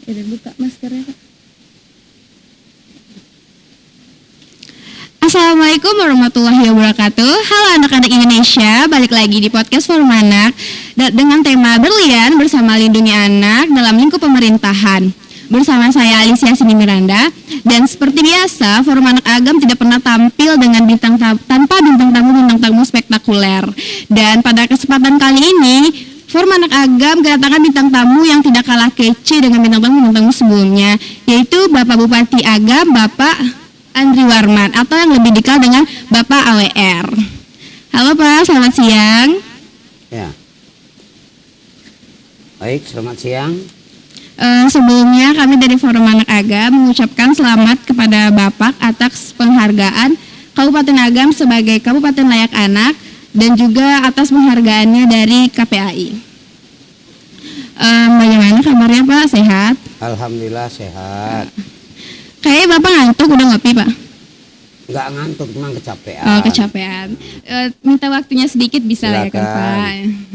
Udah buka maskernya, Pak. Assalamualaikum warahmatullahi wabarakatuh. Halo anak-anak Indonesia, balik lagi di podcast Forum Anak dengan tema Berlian bersama Lindungi Anak dalam lingkup pemerintahan. Bersama saya Alicia Sini Miranda, dan seperti biasa Forum Anak Agam tidak pernah tampil dengan tanpa bintang tamu spektakuler. Dan pada kesempatan kali ini Forum Anak Agam kedatangan bintang tamu yang tidak kalah kece dengan bintang tamu sebelumnya, yaitu Bapak Bupati Agam, Bapak Andri Warman, atau yang lebih dikenal dengan Bapak AWR. Halo Pak, selamat siang. Ya. Baik, selamat siang. Sebelumnya kami dari Forum Anak Agam mengucapkan selamat kepada Bapak atas penghargaan Kabupaten Agam sebagai Kabupaten Layak Anak dan juga atas penghargaannya dari KPAI. Bagaimana kabarnya Pak? Sehat? Alhamdulillah sehat. Kayaknya Bapak ngantuk, udah ngopi Pak? Enggak ngantuk, cuma kecapean. Oh, kecapean. Minta waktunya sedikit bisa ya kan Pak,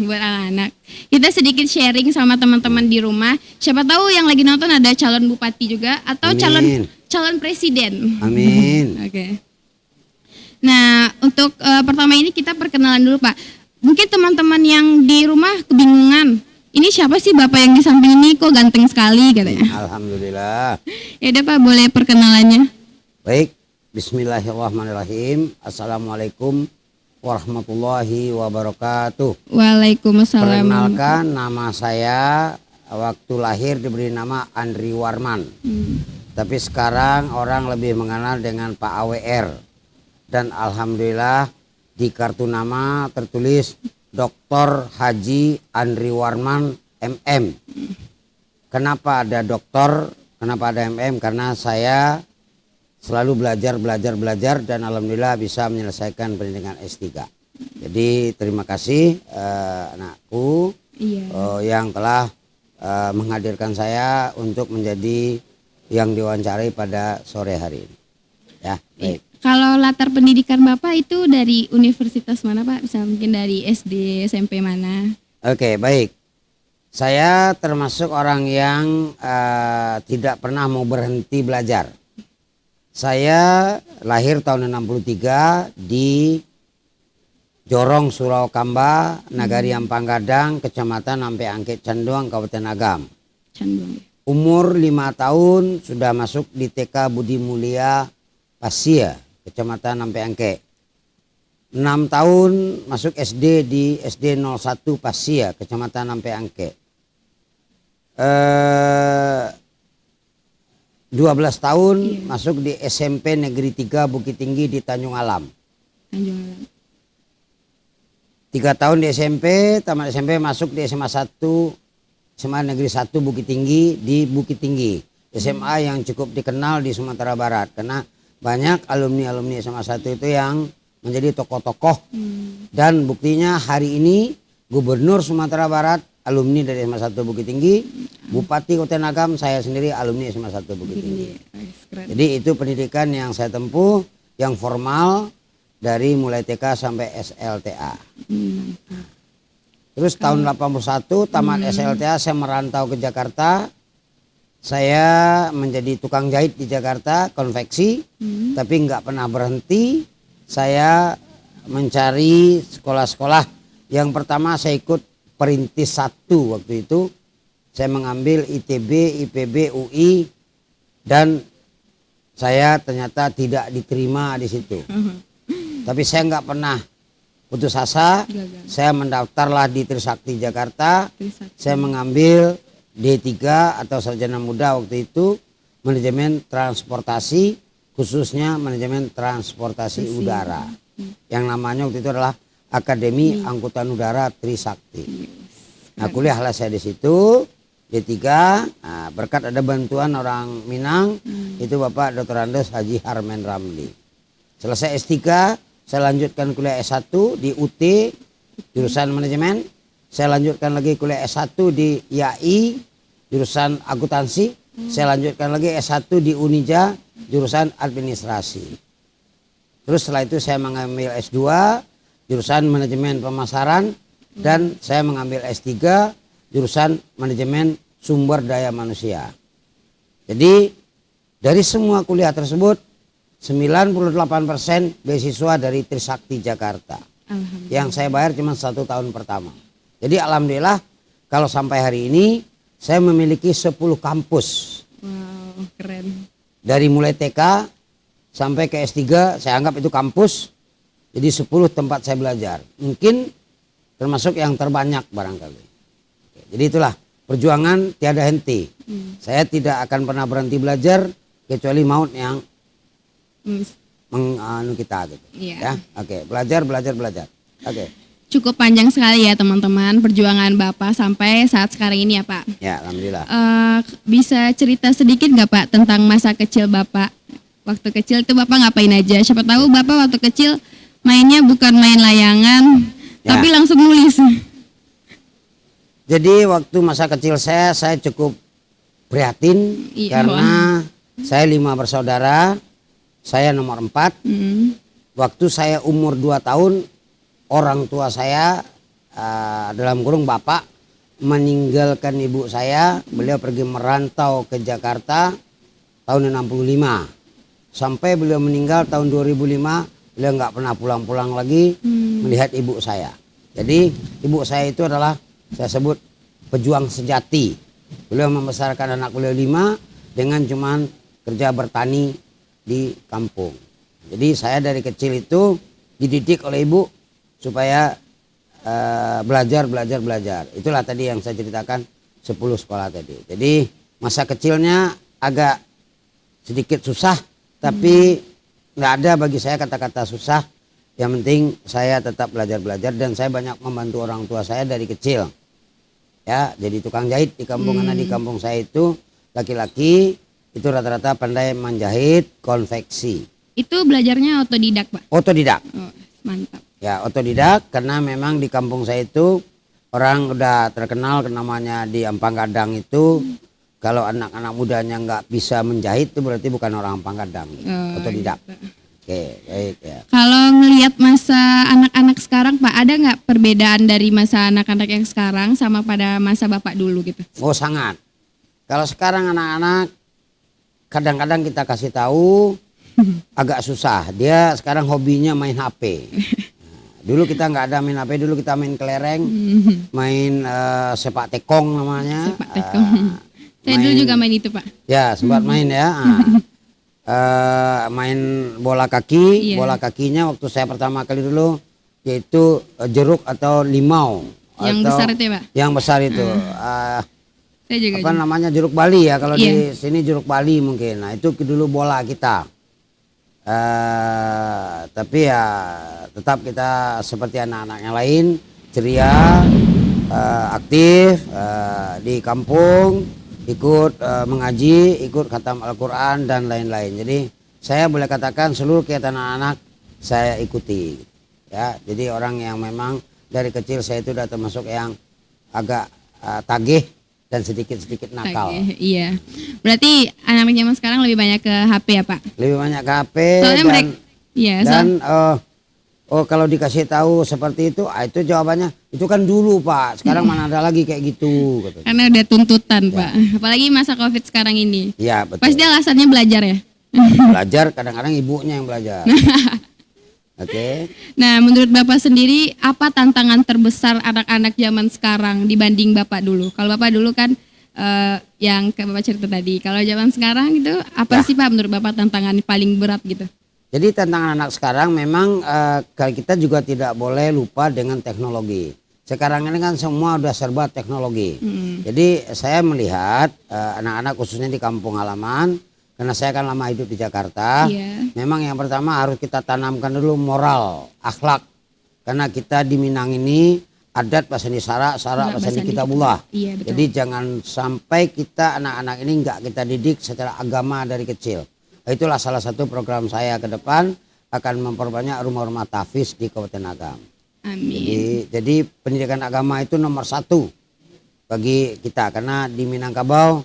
buat anak-anak. Kita sedikit sharing sama teman-teman di rumah. Siapa tahu yang lagi nonton ada calon bupati juga atau calon presiden. Amin. Oke. Nah, untuk pertama ini kita perkenalan dulu Pak. Mungkin teman-teman yang di rumah kebingungan. Ini siapa sih Bapak yang di samping ini, kok ganteng sekali katanya. Alhamdulillah. Ya udah Pak, boleh perkenalannya. Baik, bismillahirrahmanirrahim. Assalamualaikum warahmatullahi wabarakatuh. Waalaikumsalam. Perkenalkan, nama saya waktu lahir diberi nama Andri Warman. Tapi sekarang orang lebih mengenal dengan Pak AWR. Dan alhamdulillah di kartu nama tertulis Dr. Haji Andri Warman MM. Kenapa ada dokter? Kenapa ada MM? Karena saya selalu belajar dan alhamdulillah bisa menyelesaikan pendidikan S3. Jadi terima kasih anakku yang telah menghadirkan saya untuk menjadi yang diwawancarai pada sore hari ini. Ya, baik. Kalau latar pendidikan Bapak itu dari universitas mana Pak? Bisa mungkin dari SD, SMP mana? Oke, baik. Saya termasuk orang yang tidak pernah mau berhenti belajar. Saya lahir tahun 63 di Jorong Surau Kamba, Nagari Ampanggadang, Kecamatan Ampe Angke Canduang, Kabupaten Agam. Canduang. Umur 5 tahun sudah masuk di TK Budi Mulia Pasia, Kecamatan Ampe Angke. 6 tahun masuk SD di SD 01 Pasia, Kecamatan Ampe Angke. 12 tahun masuk di SMP Negeri 3 Bukit Tinggi di Tanjung Alam. 3 tahun di SMP, tamat SMP masuk di SMA 1, SMA Negeri 1 Bukit Tinggi di Bukit Tinggi. SMA yang cukup dikenal di Sumatera Barat karena banyak alumni SMA 1 itu yang menjadi tokoh-tokoh. Dan buktinya hari ini Gubernur Sumatera Barat alumni dari SMA 1 Bukit Tinggi, Bupati Kabupaten Agam saya sendiri alumni SMA 1 Bukit Tinggi. Jadi itu pendidikan yang saya tempuh yang formal dari mulai TK sampai SLTA. Terus tahun 81 tamat SLTA saya merantau ke Jakarta. Saya menjadi tukang jahit di Jakarta, konveksi, tapi nggak pernah berhenti. Saya mencari sekolah-sekolah. Yang pertama saya ikut Perintis 1 waktu itu. Saya mengambil ITB, IPB, UI, dan saya ternyata tidak diterima di situ. Tapi saya nggak pernah putus asa. Saya mendaftarlah di Trisakti Jakarta. Saya mengambil D3 atau sarjana muda waktu itu manajemen transportasi, khususnya manajemen transportasi udara. Yang namanya waktu itu adalah Akademi Angkutan Udara Trisakti. Nah, kuliahlah saya di situ D3. Nah, berkat ada bantuan orang Minang, itu Bapak Dr. Andes Haji Harmen Ramli. Selesai S3, saya lanjutkan kuliah S1 di UT jurusan manajemen. Saya lanjutkan lagi kuliah S1 di IAI jurusan akuntansi. Saya lanjutkan lagi S1 di Unija jurusan administrasi. Terus setelah itu saya mengambil S2 jurusan manajemen pemasaran dan saya mengambil S3 jurusan manajemen sumber daya manusia. Jadi dari semua kuliah tersebut 98% beasiswa dari Trisakti Jakarta. Alhamdulillah. Yang saya bayar cuma 1 tahun pertama. Jadi alhamdulillah kalau sampai hari ini saya memiliki 10 kampus. Wow, keren. Dari mulai TK sampai ke S3 saya anggap itu kampus. Jadi 10 tempat saya belajar. Mungkin termasuk yang terbanyak barangkali. Jadi itulah perjuangan tiada henti. Saya tidak akan pernah berhenti belajar kecuali maut yang menganu kita gitu. Iya. Ya, oke, belajar. Oke. Cukup panjang sekali ya teman-teman perjuangan Bapak sampai saat sekarang ini ya Pak. Ya, alhamdulillah. Bisa cerita sedikit nggak Pak tentang masa kecil Bapak? Waktu kecil itu Bapak ngapain aja? Siapa tahu Bapak waktu kecil mainnya bukan main layangan, Ya. tapi langsung nulis. Jadi waktu masa kecil saya cukup prihatin Iya, karena saya 5 bersaudara, saya nomor 4. Waktu saya umur 2 tahun, orang tua saya dalam kurung bapak meninggalkan ibu saya. Beliau pergi merantau ke Jakarta tahun 65. Sampai beliau meninggal tahun 2005, beliau nggak pernah pulang-pulang lagi melihat ibu saya. Jadi ibu saya itu adalah saya sebut pejuang sejati. Beliau membesarkan anak beliau 5 dengan cuman kerja bertani di kampung. Jadi saya dari kecil itu dididik oleh ibu supaya belajar. Itulah tadi yang saya ceritakan 10 sekolah tadi. Jadi masa kecilnya agak sedikit susah, tapi nggak ada bagi saya kata-kata susah. Yang penting saya tetap belajar dan saya banyak membantu orang tua saya dari kecil. Ya, jadi tukang jahit di kampung karena di kampung saya itu laki-laki itu rata-rata pandai menjahit konveksi. Itu belajarnya otodidak Pak? Otodidak. Oh, mantap. Ya, otodidak karena memang di kampung saya itu orang udah terkenal namanya di Ampang Gadang itu kalau anak-anak mudanya nggak bisa menjahit itu berarti bukan orang Ampang Gadang. Otodidak. Gitu. Oke, baik ya. Kalau ngelihat masa anak-anak sekarang Pak, ada nggak perbedaan dari masa anak-anak yang sekarang sama pada masa Bapak dulu gitu? Oh, sangat. Kalau sekarang anak-anak kadang-kadang kita kasih tahu agak susah. Dia sekarang hobinya main HP. Dulu kita nggak ada main HP, dulu kita main kelereng, main sepak tekong namanya. Sepak tekong. Saya dulu juga main itu Pak. Ya, sempat main ya. Main bola kaki, Iya. bola kakinya waktu saya pertama kali dulu yaitu jeruk atau limau. Yang atau besar itu ya Pak? Yang besar itu. Saya juga. Apa namanya jeruk Bali ya kalau Iya. di sini jeruk Bali mungkin. Nah itu dulu bola kita. Tapi ya tetap kita seperti anak-anak yang lain ceria, aktif di kampung, ikut mengaji, ikut khatam Al-Quran dan lain-lain. Jadi saya boleh katakan seluruh kegiatan anak-anak saya ikuti. Ya, jadi orang yang memang dari kecil saya itu udah termasuk yang agak tagih dan sedikit-sedikit nakal. Iya. Berarti anak zaman sekarang lebih banyak ke HP ya Pak? Lebih banyak ke HP Soalnya mereka, iya. Kalau dikasih tahu seperti itu jawabannya itu kan dulu Pak. Sekarang mana ada lagi kayak gitu. Karena udah tuntutan Ya. Pak. Apalagi masa COVID sekarang ini. Iya betul. Pasti alasannya belajar ya. Belajar kadang-kadang ibunya yang belajar. Oke. Nah, menurut Bapak sendiri apa tantangan terbesar anak-anak zaman sekarang dibanding Bapak dulu? Kalau Bapak dulu kan yang kayak Bapak cerita tadi. Kalau zaman sekarang itu apa Ya. sih Pak menurut Bapak tantangan paling berat gitu? Jadi tantangan anak sekarang memang kita juga tidak boleh lupa dengan teknologi. Sekarang ini kan semua udah serba teknologi. Jadi saya melihat anak-anak khususnya di kampung halaman, karena saya kan lama hidup di Jakarta. Iya. Memang yang pertama harus kita tanamkan dulu moral, akhlak. Karena kita di Minang ini adat basani sara basani kitabullah. Iya, betul. Jadi jangan sampai kita anak-anak ini enggak kita didik secara agama dari kecil. Itulah salah satu program saya ke depan akan memperbanyak rumah-rumah tahfiz di Kabupaten Agam. Amin. Jadi pendidikan agama itu nomor 1 bagi kita karena di Minangkabau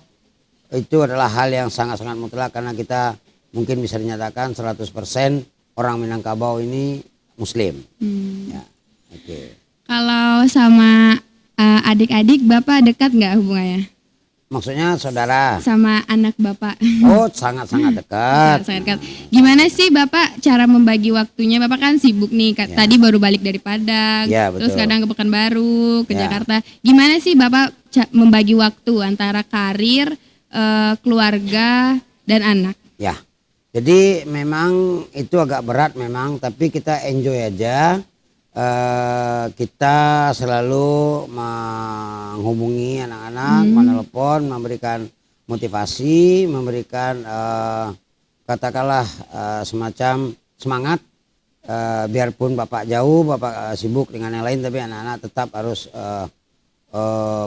itu adalah hal yang sangat-sangat mutlak karena kita mungkin bisa dinyatakan 100% orang Minangkabau ini Muslim. Ya, oke. Kalau sama adik-adik Bapak dekat nggak hubungannya? Maksudnya saudara. sama anak Bapak. Oh, sangat-sangat dekat. Sangat dekat. Gimana sih Bapak cara membagi waktunya? Bapak kan sibuk nih, Ya. tadi baru balik dari Padang, Ya, terus betul. kadang ke Pekanbaru, ke Ya. Jakarta. Gimana sih Bapak membagi waktu antara karir, keluarga, dan anak? Ya. Jadi memang itu agak berat memang, tapi kita enjoy aja. Kita selalu menghubungi anak-anak, menelepon, memberikan motivasi, memberikan katakanlah semacam semangat. Biarpun bapak jauh, bapak sibuk dengan yang lain, tapi anak-anak tetap harus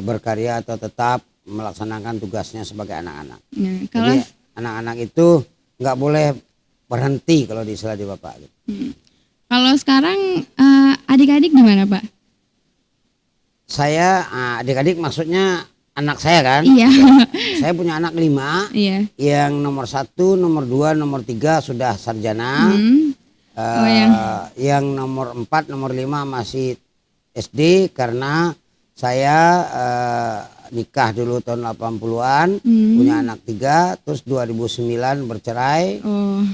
berkarya atau tetap melaksanakan tugasnya sebagai anak-anak. Nah, kalau Jadi anak-anak itu nggak boleh berhenti kalau di istilah di bapak. kalau sekarang adik-adik gimana Pak? Saya adik-adik maksudnya anak saya kan. Iya. Saya punya anak 5. Iya. Yang nomor 1, nomor 2, nomor 3 sudah sarjana. Yang nomor 4, nomor 5 masih SD karena saya nikah dulu tahun 80-an, punya anak 3, terus 2009 bercerai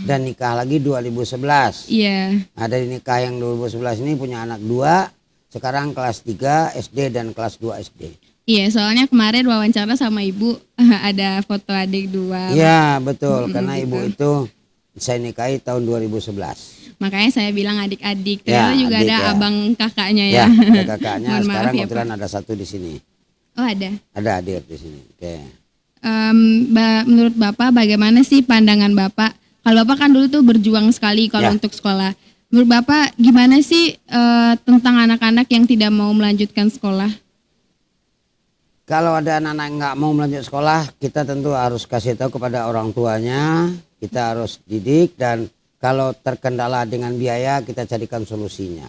dan nikah lagi 2011. Iya. Nah, dari nikah yang 2011 ini punya anak 2, sekarang kelas 3 SD dan kelas 2 SD. Iya, soalnya kemarin wawancara sama ibu ada foto adik 2. Iya, betul, karena ibu itu saya nikahi tahun 2011. Makanya saya bilang adik-adik. Ya, Ternyata juga adik, ada ya. abang kakaknya ya. Ya, ada kakaknya. Mohon maaf Sekarang ya, kebetulan Pak. ada satu di sini. Oh ada. Ada adik di sini. Oke. Menurut Bapak bagaimana sih pandangan Bapak? Kalau Bapak kan dulu tuh berjuang sekali kalau Ya. untuk sekolah. Menurut Bapak gimana sih tentang anak-anak yang tidak mau melanjutkan sekolah? Kalau ada anak-anak yang nggak mau melanjut sekolah, kita tentu harus kasih tahu kepada orang tuanya. Kita harus didik dan kalau terkendala dengan biaya kita carikan solusinya.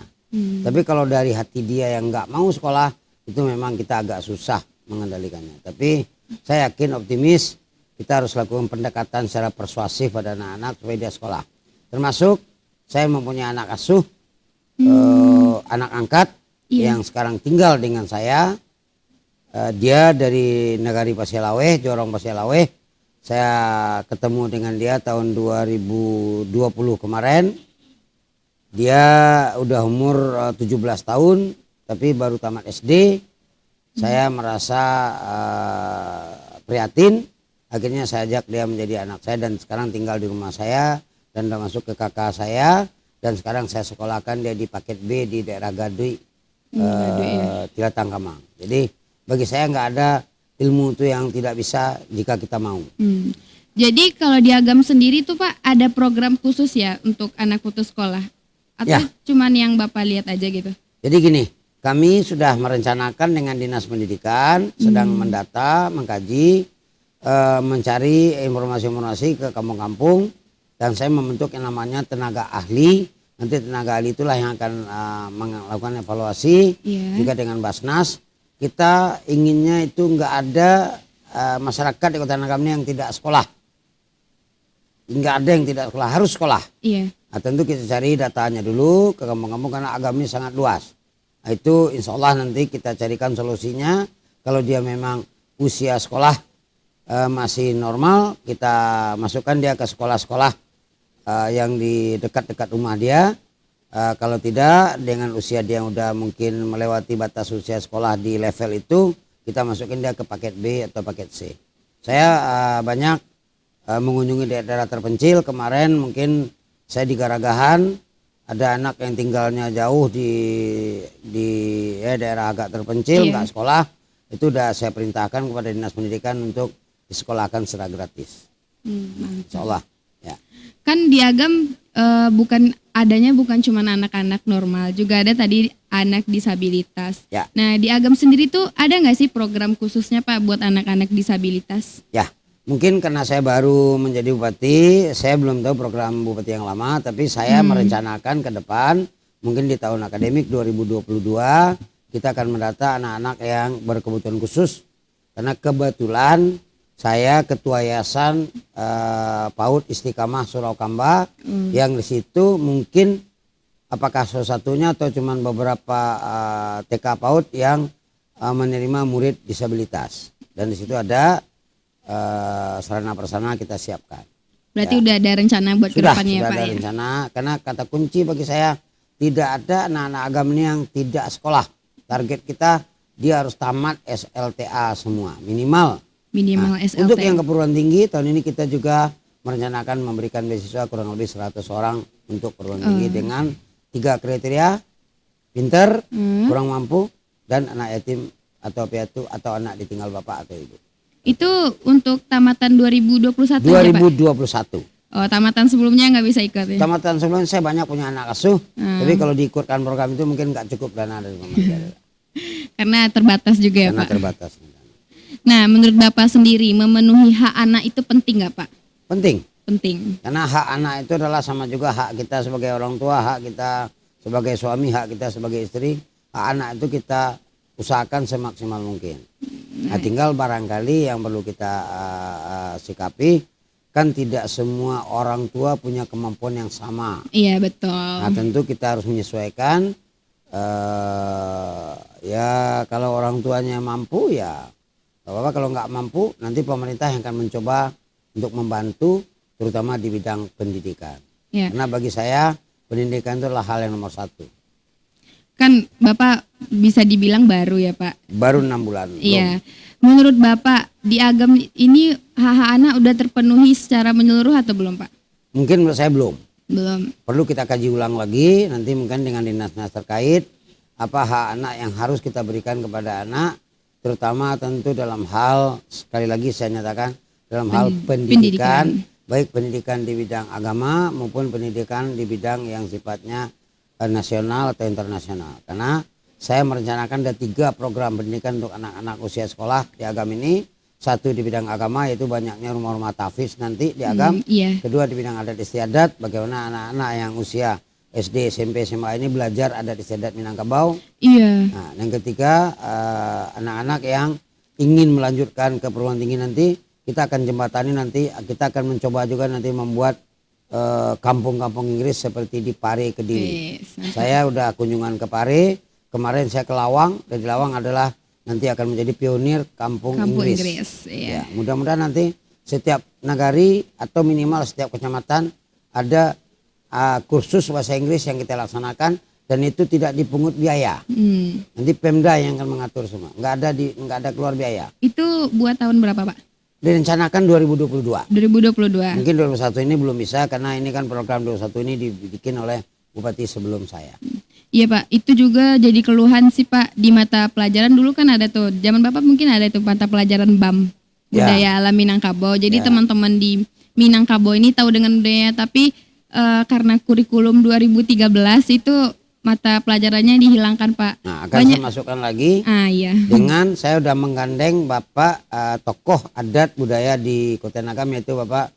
Tapi kalau dari hati dia yang nggak mau sekolah, itu memang kita agak susah mengendalikannya. Tapi saya yakin optimis kita harus lakukan pendekatan secara persuasif pada anak-anak supaya dia sekolah. Termasuk saya mempunyai anak asuh, anak angkat yang sekarang tinggal dengan saya. Dia dari Nagari Pasialaweh, Jorong Pasialaweh. Saya ketemu dengan dia tahun 2020 kemarin. Dia udah umur 17 tahun, tapi baru tamat SD. Saya merasa prihatin. Akhirnya saya ajak dia menjadi anak saya dan sekarang tinggal di rumah saya dan udah masuk ke kakak saya. Dan sekarang saya sekolahkan dia di paket B di daerah Gadui, Tilatang Kamang. Jadi bagi saya nggak ada ilmu itu yang tidak bisa jika kita mau. Jadi kalau di Agam sendiri tuh Pak ada program khusus ya untuk anak putus sekolah? Atau Ya. cuman yang Bapak lihat aja gitu? Jadi gini, kami sudah merencanakan dengan Dinas Pendidikan, sedang mendata, mengkaji, mencari informasi-informasi ke kampung-kampung, dan saya membentuk yang namanya tenaga ahli. Nanti tenaga ahli itulah yang akan melakukan evaluasi, juga dengan Basnas. Kita inginnya itu nggak ada masyarakat di Kota Agam ini yang tidak sekolah. Nggak ada yang tidak sekolah, harus sekolah. Iya. Nah, tentu kita cari datanya dulu ke kampung-kampung karena Agam ini sangat luas. Nah, itu insya Allah nanti kita carikan solusinya. Kalau dia memang usia sekolah masih normal, kita masukkan dia ke sekolah-sekolah yang di dekat-dekat rumah dia. Kalau tidak, dengan usia dia udah mungkin melewati batas usia sekolah di level itu, kita masukin dia ke paket B atau paket C. Saya banyak mengunjungi daerah terpencil. Kemarin mungkin saya di Garagahan, ada anak yang tinggalnya jauh di daerah agak terpencil, nggak sekolah. Itu udah saya perintahkan kepada Dinas Pendidikan untuk disekolahkan secara gratis. Insya Allah. Ya. Kan di Agam bukan cuma anak-anak normal, juga ada tadi anak disabilitas. Ya. Nah di Agam sendiri tuh ada nggak sih program khususnya Pak buat anak-anak disabilitas? Ya, mungkin karena saya baru menjadi bupati, saya belum tahu program bupati yang lama, tapi saya merencanakan ke depan, mungkin di tahun akademik 2022, kita akan mendata anak-anak yang berkebutuhan khusus. Karena kebetulan saya ketua yayasan PAUD Istiqamah Surau Kamba, yang di situ mungkin apakah salah satunya atau cuman beberapa TK PAUD yang menerima murid disabilitas. Dan di situ ada sarana prasarana kita siapkan. Berarti udah ada rencana buat kedepannya ya Sudah Pak ada ya? rencana, karena kata kunci bagi saya tidak ada anak-anak agama ini yang tidak sekolah. Target kita dia harus tamat SLTA semua minimal. Minimal SLT. Untuk yang keperluan tinggi tahun ini kita juga merencanakan memberikan beasiswa kurang lebih 100 orang untuk perguruan tinggi dengan 3 kriteria: pinter, kurang mampu, dan anak yatim atau piatu atau anak ditinggal bapak atau ibu. Itu untuk tamatan 2021 ya Pak? 2021. Oh, tamatan sebelumnya nggak bisa ikut ya? Tamatan sebelumnya saya banyak punya anak asuh, tapi kalau diikutkan program itu mungkin nggak cukup dana dari pemerintah. Karena terbatas juga ya Karena Pak? terbatas. Nah, menurut Bapak sendiri memenuhi hak anak itu penting nggak Pak? Penting. Penting. Karena hak anak itu adalah sama juga hak kita sebagai orang tua, hak kita sebagai suami, hak kita sebagai istri. Hak anak itu kita usahakan semaksimal mungkin. Nah, tinggal barangkali yang perlu kita sikapi, kan tidak semua orang tua punya kemampuan yang sama. Iya betul. Nah, tentu kita harus menyesuaikan. Ya kalau orang tuanya mampu ya gak apa-apa, kalau nggak mampu nanti pemerintah yang akan mencoba untuk membantu, terutama di bidang pendidikan. Ya. Karena bagi saya pendidikan itu adalah hal yang nomor 1. Kan Bapak bisa dibilang baru ya Pak? Baru 6 bulan. Iya. Menurut Bapak di agam ini hak-hak anak udah terpenuhi secara menyeluruh atau belum Pak? Mungkin menurut saya belum. Belum. Perlu kita kaji ulang lagi nanti mungkin dengan dinas-dinas terkait apa hak anak yang harus kita berikan kepada anak, terutama tentu dalam hal, sekali lagi saya nyatakan, dalam hal pendidikan, baik pendidikan di bidang agama maupun pendidikan di bidang yang sifatnya nasional atau internasional. Karena saya merencanakan ada 3 program pendidikan untuk anak-anak usia sekolah di agama ini. 1 di bidang agama, yaitu banyaknya rumah-rumah tahfiz nanti di agam. Iya. Kedua di bidang adat istiadat, bagaimana anak-anak yang usia SD, SMP, SMA ini belajar adat istiadat Minangkabau. Iya. Nah, yang ketiga anak-anak yang ingin melanjutkan ke perguruan tinggi nanti, kita akan jembatani nanti, kita akan mencoba juga nanti membuat kampung-kampung Inggris seperti di Pare, Kediri. Saya udah kunjungan ke Pare, kemarin saya ke Lawang, dan di Lawang adalah nanti akan menjadi pionir kampung Inggris. Iya. Ya, mudah-mudahan nanti setiap nagari atau minimal setiap kecamatan ada kursus bahasa Inggris yang kita laksanakan, dan itu tidak dipungut biaya. Nanti Pemda yang akan mengatur semua, nggak ada keluar biaya. Itu buat tahun berapa Pak? Direncanakan 2022. 2022. Mungkin 2021 ini belum bisa karena ini kan program 2021 ini dibikin oleh bupati sebelum saya. Iya Pak, itu juga jadi keluhan sih Pak di mata pelajaran dulu kan ada tuh. Zaman Bapak mungkin ada tuh mata pelajaran BAM, budaya alam Minangkabau. Jadi teman-teman di Minangkabau ini tahu dengan budaya, tapi karena kurikulum 2013 itu mata pelajarannya dihilangkan Pak. Nah, akan saya masukkan lagi. Iya. Dengan saya udah menggandeng Bapak tokoh adat budaya di Kota Nagam, yaitu Bapak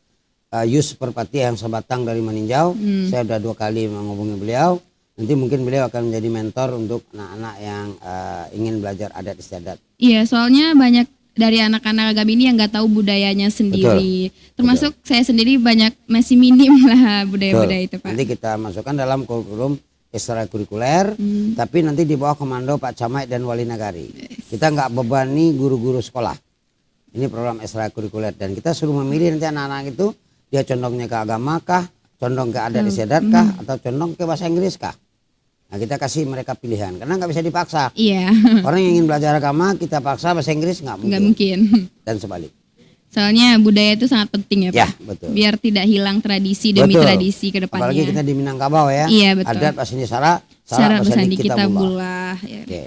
Yus Perpati yang sebatang dari Maninjau. Saya udah 2 kali menghubungi beliau. Nanti mungkin beliau akan menjadi mentor untuk anak-anak yang ingin belajar adat istiadat. Iya, soalnya banyak dari anak-anak agama ini yang nggak tahu budayanya sendiri. Betul. Termasuk saya sendiri banyak masih minim lah budaya-budaya itu Pak. Nanti kita masukkan dalam kurikulum ekstrakurikuler, tapi nanti di bawah komando Pak Camat dan Wali Nagari. Kita nggak bebani guru-guru sekolah. Ini program ekstrakurikuler, dan kita suruh memilih nanti anak-anak itu dia condongnya ke agama kah, condong ke adat istiadat kah, atau condong ke bahasa Inggris kah. Nah, kita kasih mereka pilihan karena nggak bisa dipaksa. Iya. Orang yang ingin belajar agama kita paksa bahasa Inggris nggak mungkin. Nggak mungkin. Dan sebalik. Soalnya budaya itu sangat penting ya Pak. Ya, betul. Biar tidak hilang tradisi demi tradisi ke depannya. Apalagi kita di Minangkabau ya. Iya, betul. Adat Pasindi Sara Pasandi kita bulah. Ya. Oke.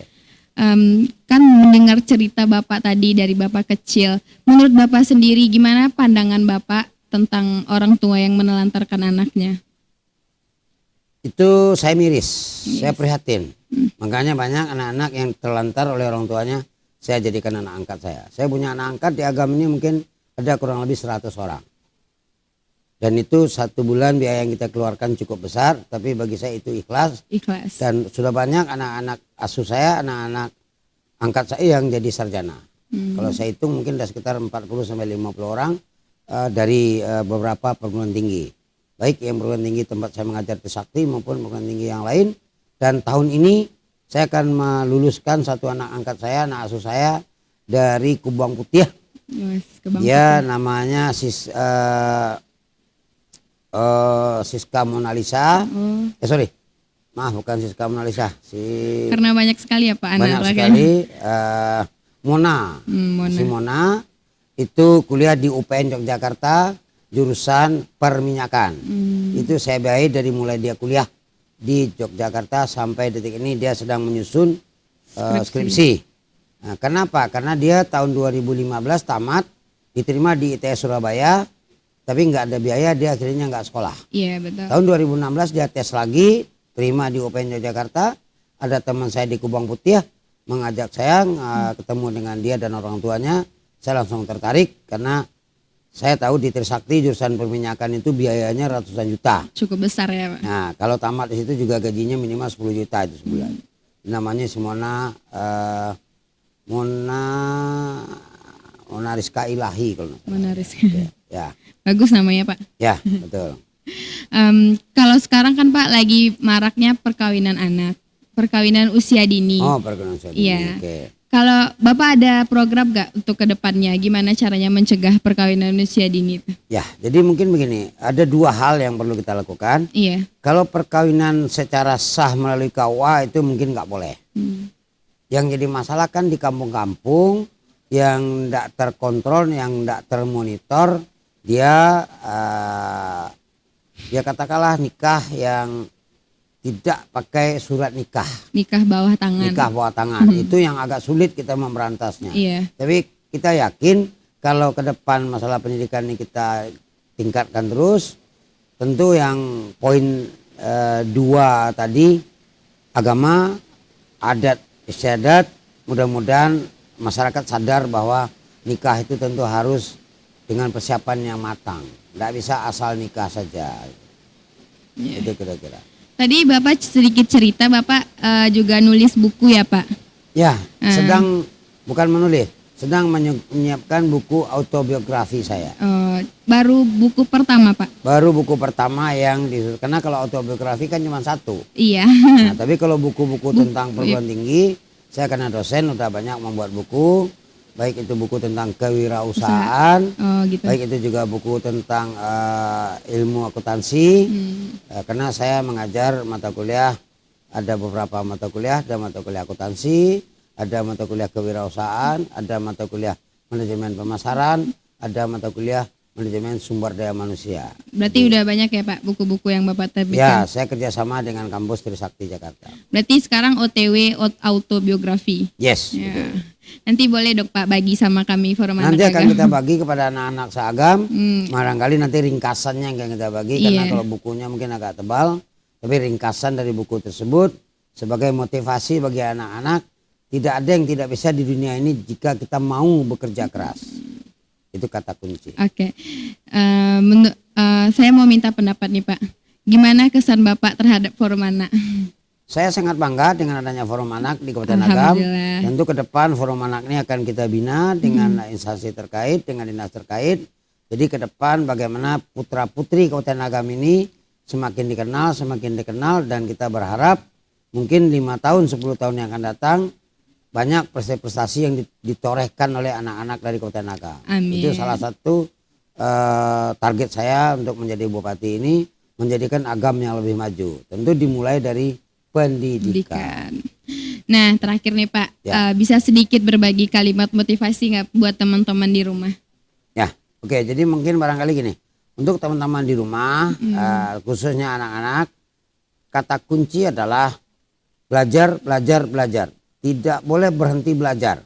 Kan mendengar cerita Bapak tadi dari Bapak kecil. Menurut Bapak sendiri gimana pandangan Bapak tentang orang tua yang menelantarkan anaknya? Itu saya miris, saya prihatin. Makanya banyak anak-anak yang terlantar oleh orang tuanya, saya jadikan anak angkat saya. Saya punya anak angkat di agama ini mungkin ada kurang lebih 100 orang. Dan itu 1 bulan biaya yang kita keluarkan cukup besar, tapi bagi saya itu ikhlas. Ikhlas. Dan sudah banyak anak-anak asuh saya, anak-anak angkat saya yang jadi sarjana. Kalau saya hitung mungkin ada sekitar 40-50 orang dari beberapa perguruan tinggi. Baik yang perguruan tinggi tempat saya mengajar Trisakti maupun perguruan tinggi yang lain. Dan tahun ini saya akan meluluskan 1 anak angkat saya, anak asuh saya dari Kubang Putih Yes, ke Bang Dia Putih. namanya Siska Mona Lisa. Oh, Sorry, maaf bukan Siska Mona Lisa. karena banyak sekali ya Pak anak Banyak laki. sekali. Mona. Mona. Si Mona itu kuliah di UPN Yogyakarta jurusan perminyakan. Itu saya biayai dari mulai dia kuliah di Yogyakarta sampai detik ini dia sedang menyusun skripsi. Nah, kenapa? Karena dia tahun 2015 tamat, diterima di ITS Surabaya, tapi nggak ada biaya, dia akhirnya nggak sekolah. Iya betul. Tahun 2016 dia tes lagi, terima di UPN Yogyakarta. Ada teman saya di Kubang Putih mengajak saya ketemu dengan dia dan orang tuanya. Saya langsung tertarik karena saya tahu di Trisakti jurusan perminyakan itu biayanya ratusan juta. Cukup besar ya Pak. Nah, kalau tamat di situ juga gajinya minimal 10 juta itu sebulan. Namanya Simona Mona Rizka Ilahi kalau nggak salah. Menarik. Ya, Bagus namanya Pak. ya betul. Kalau sekarang kan Pak lagi maraknya perkawinan anak, perkawinan usia dini. Oh, perkenalan saya. Iya. Oke. Kalau Bapak ada program gak untuk kedepannya? Gimana caranya mencegah perkawinan usia dini? Ya, jadi mungkin begini, ada dua hal yang perlu kita lakukan. Iya. Kalau perkawinan secara sah melalui KUA itu mungkin nggak boleh. Yang jadi masalah kan di kampung-kampung yang tidak terkontrol, yang tidak termonitor, dia katakanlah nikah yang tidak pakai surat nikah. Nikah bawah tangan. Nikah bawah tangan. Itu yang agak sulit kita memberantasnya. Iya. Tapi kita yakin kalau ke depan masalah pendidikan ini kita tingkatkan terus, tentu yang poin 2 tadi, agama, adat istiadat, mudah-mudahan masyarakat sadar bahwa nikah itu tentu harus dengan persiapan yang matang. Tidak bisa asal nikah saja. Iya. Itu kira-kira. Tadi Bapak sedikit cerita, Bapak juga nulis buku ya Pak? Ya, sedang bukan menulis, sedang menyiapkan buku autobiografi saya. Baru buku pertama Pak? Baru buku pertama yang disusun, karena kalau autobiografi kan cuma satu. Iya. Nah, tapi kalau buku-buku tentang perguruan tinggi, saya karena dosen udah banyak membuat buku, baik itu buku tentang kewirausahaan, Gitu. baik itu juga buku tentang ilmu akuntansi, karena saya mengajar mata kuliah, ada beberapa mata kuliah, ada mata kuliah akuntansi, ada mata kuliah kewirausahaan, ada mata kuliah manajemen pemasaran, ada mata kuliah manajemen sumber daya manusia. Berarti udah banyak ya Pak buku-buku yang Bapak Ya, terbitkan? saya kerjasama dengan kampus Trisakti Jakarta. Berarti sekarang OTW autobiografi? Yes, Ya. betul. Nanti boleh dok Pak bagi sama kami forum anak Nanti akan agama. kita bagi kepada anak-anak seagam. Barangkali nanti ringkasannya yang akan kita bagi, karena Iya. kalau bukunya mungkin agak tebal, tapi ringkasan dari buku tersebut sebagai motivasi bagi anak-anak. Tidak ada yang tidak bisa di dunia ini jika kita mau bekerja keras. Itu kata kunci. Oke. Saya mau minta pendapat nih Pak. Gimana kesan Bapak terhadap forum anak? Saya sangat bangga dengan adanya forum anak di Kabupaten Agam. Alhamdulillah. Tentu ke depan forum anak ini akan kita bina dengan instansi terkait, dengan dinas terkait. Jadi ke depan bagaimana putra putri Kabupaten Agam ini semakin dikenal, dan kita berharap mungkin 5 tahun, 10 tahun yang akan datang banyak prestasi yang ditorehkan oleh anak-anak dari Kabupaten Agam. Amin. Itu salah satu target saya untuk menjadi bupati ini, menjadikan Agam yang lebih maju. Tentu dimulai dari pendidikan. Nah terakhir nih Pak, Ya. bisa sedikit berbagi kalimat motivasi nggak buat teman-teman di rumah? Ya, oke. Jadi mungkin barangkali gini, untuk teman-teman di rumah, khususnya anak-anak, kata kunci adalah belajar, belajar, belajar. Tidak boleh berhenti belajar.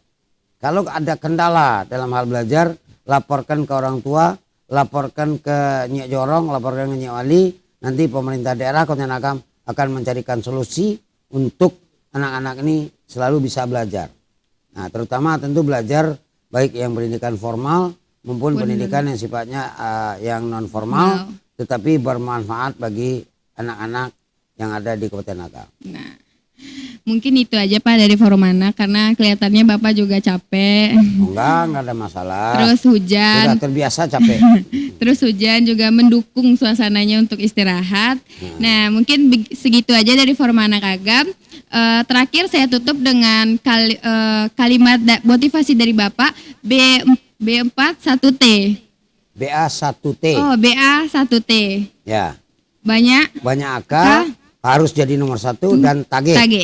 Kalau ada kendala dalam hal belajar, laporkan ke orang tua, laporkan ke Nyek Jorong, laporkan ke Nyek Wali. Nanti pemerintah daerah Kabupaten Agam akan mencarikan solusi untuk anak-anak ini selalu bisa belajar. Nah, terutama tentu belajar baik yang pendidikan formal maupun pendidikan yang sifatnya yang non formal, tetapi bermanfaat bagi anak-anak yang ada di Kabupaten Agam. Nah, mungkin itu aja Pak dari forum anak, karena kelihatannya Bapak juga capek. Enggak ada masalah. Terus hujan. Sudah terbiasa capek. Terus hujan juga mendukung suasananya untuk istirahat. Nah mungkin segitu aja dari forum anak Agam. Terakhir saya tutup dengan kalimat motivasi dari Bapak. B4 1T. BA1T. Oh, BA 1T. Ya, Banyak banyak AK, K. harus jadi nomor 1 dan tage. Tage.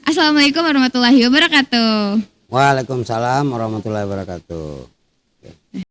Assalamualaikum warahmatullahi wabarakatuh. Waalaikumsalam warahmatullahi wabarakatuh.